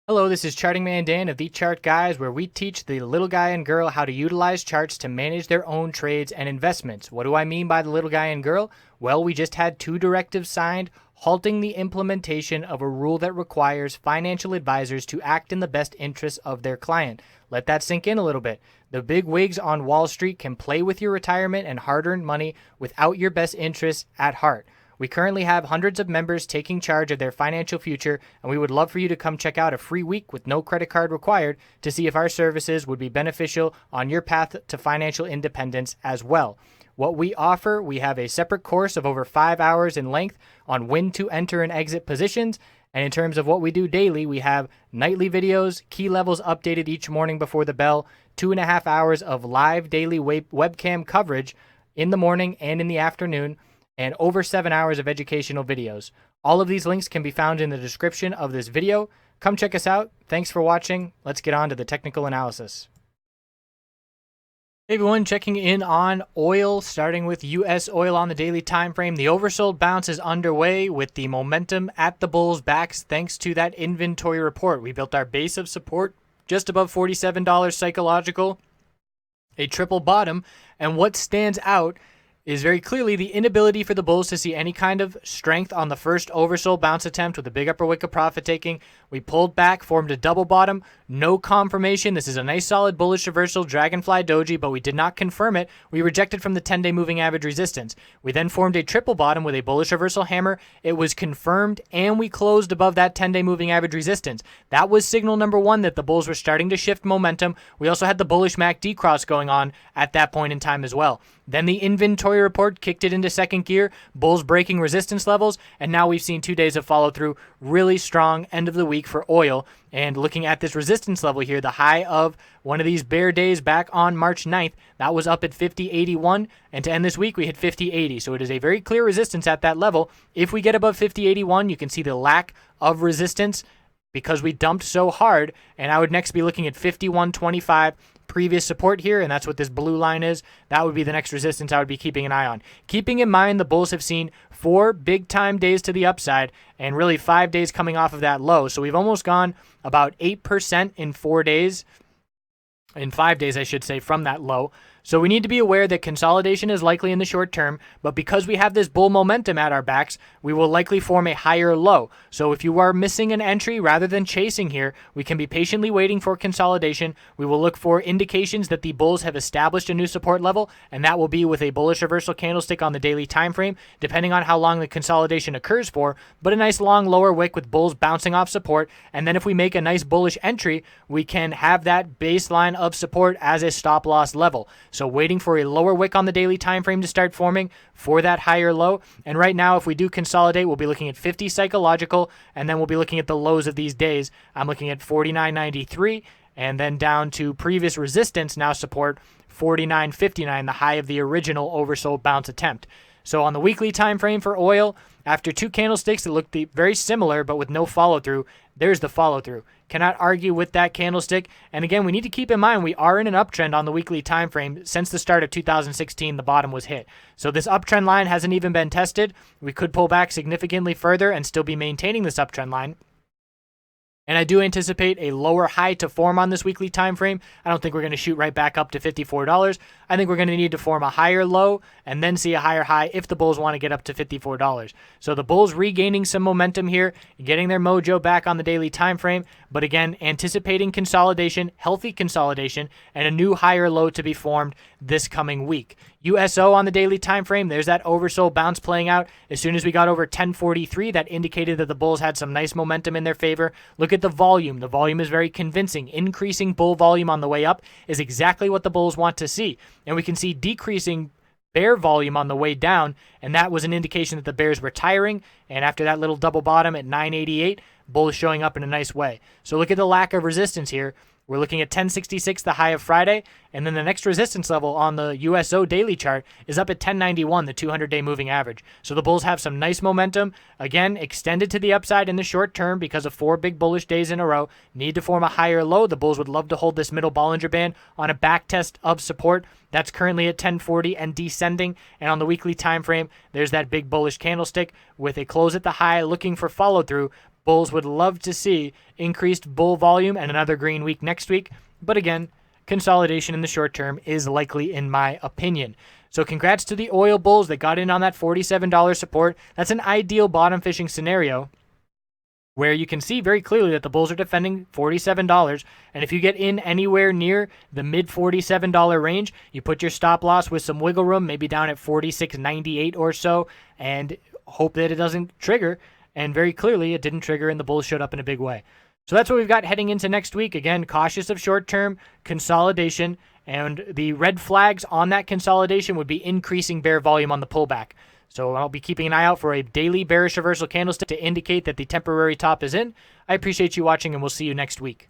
Hello, this is Charting Man Dan of TheChartGuys, where we teach the little guy and girl how to utilize charts to manage their own trades and investments. What do I mean by the little guy and girl? Well, we just had two directives signed halting the implementation of a rule that requires financial advisors to act in the best interests of their client. Let that sink in a little bit. The big wigs on Wall Street can play with your retirement and hard-earned money without your best interests at heart. We currently have hundreds of members taking charge of their financial future, and we would love for you to come check out a free week with no credit card required to see if our services would be beneficial on your path to financial independence as well. What we offer, we have a separate course of over 5 hours in length on when to enter and exit positions. And in terms of what we do daily, we have nightly videos, key levels updated each morning before the bell, 2.5 hours of live daily webcam coverage in the morning and in the afternoon, and over 7 hours of educational videos. All of these links can be found in the description of this video. Come check us out. Thanks for watching. Let's get on to the technical analysis. Hey everyone, checking in on oil, starting with US oil on the daily time frame. The oversold bounce is underway with the momentum at the bulls' backs thanks to that inventory report. We built our base of support just above $47 psychological, a triple bottom, and what stands out is very clearly the inability for the bulls to see any kind of strength on the first oversold bounce attempt with a big upper wick of profit taking. We pulled back, formed a double bottom, no confirmation. This is a nice solid bullish reversal, dragonfly doji, but we did not confirm it. We rejected from the 10-day moving average resistance. We then formed a triple bottom with a bullish reversal hammer. It was confirmed, and we closed above that 10-day moving average resistance. That was signal number one that the bulls were starting to shift momentum. We also had the bullish MACD cross going on at that point in time as well. Then the inventory report kicked it into second gear, bulls breaking resistance levels, and now we've seen 2 days of follow through. Really strong end of the week for oil. And looking at this resistance level here, the high of one of these bear days back on March 9th, that was up at 50.81, and to end this week we hit 50.80. So it is a very clear resistance at that level. If we get above 50.81, you can see the lack of resistance because we dumped so hard, and I would next be looking at 51.25. Previous support here, and that's what this blue line is. That would be the next resistance I would be keeping an eye on. Keeping in mind the bulls have seen 4 big time days to the upside and really 5 days coming off of that low. So we've almost gone about 8% in 4 days, in 5 days I should say, from that low. So we need to be aware that consolidation is likely in the short term, but because we have this bull momentum at our backs, we will likely form a higher low. So if you are missing an entry rather than chasing here, we can be patiently waiting for consolidation. We will look for indications that the bulls have established a new support level, and that will be with a bullish reversal candlestick on the daily time frame, depending on how long the consolidation occurs for, but a nice long lower wick with bulls bouncing off support. And then if we make a nice bullish entry, we can have that baseline of support as a stop loss level. So waiting for a lower wick on the daily time frame to start forming for that higher low. And right now, if we do consolidate, we'll be looking at 50 psychological, and then we'll be looking at the lows of these days. I'm looking at 49.93, and then down to previous resistance, now support 49.59, the high of the original oversold bounce attempt. So on the weekly time frame for oil, after 2 candlesticks that looked very similar but with no follow-through, there's the follow-through. Cannot argue with that candlestick. And again, we need to keep in mind we are in an uptrend on the weekly time frame. Since the start of 2016, the bottom was hit. So this uptrend line hasn't even been tested. We could pull back significantly further and still be maintaining this uptrend line. And I do anticipate a lower high to form on this weekly time frame. I don't think we're going to shoot right back up to $54. I think we're going to need to form a higher low and then see a higher high if the bulls want to get up to $54. So the bulls regaining some momentum here, getting their mojo back on the daily time frame, but again, anticipating consolidation, healthy consolidation, and a new higher low to be formed this coming week. USO on the daily time frame, there's that oversold bounce playing out. As soon as we got over 1043, that indicated that the bulls had some nice momentum in their favor. Look at the volume. The volume is very convincing. Increasing bull volume on the way up is exactly what the bulls want to see. And we can see decreasing bear volume on the way down, and that was an indication that the bears were tiring. And after that little double bottom at 988, bulls showing up in a nice way. So look at the lack of resistance here. We're looking at 1066, the high of Friday, and then the next resistance level on the USO daily chart is up at 1091, the 200-day moving average. So the bulls have some nice momentum, again, extended to the upside in the short term because of 4 big bullish days in a row. Need to form a higher low. The bulls would love to hold this middle Bollinger Band on a back test of support. That's currently at 1040 and descending, and on the weekly time frame, there's that big bullish candlestick with a close at the high looking for follow-through. Bulls would love to see increased bull volume and another green week next week. But again, consolidation in the short term is likely in my opinion. So congrats to the oil bulls that got in on that $47 support. That's an ideal bottom fishing scenario where you can see very clearly that the bulls are defending $47. And if you get in anywhere near the mid $47 range, you put your stop loss with some wiggle room, maybe down at $46.98 or so, and hope that it doesn't trigger. And very clearly it didn't trigger and the bulls showed up in a big way. So that's what we've got heading into next week. Again, cautious of short-term consolidation, and the red flags on that consolidation would be increasing bear volume on the pullback. So I'll be keeping an eye out for a daily bearish reversal candlestick to indicate that the temporary top is in. I appreciate you watching, and we'll see you next week.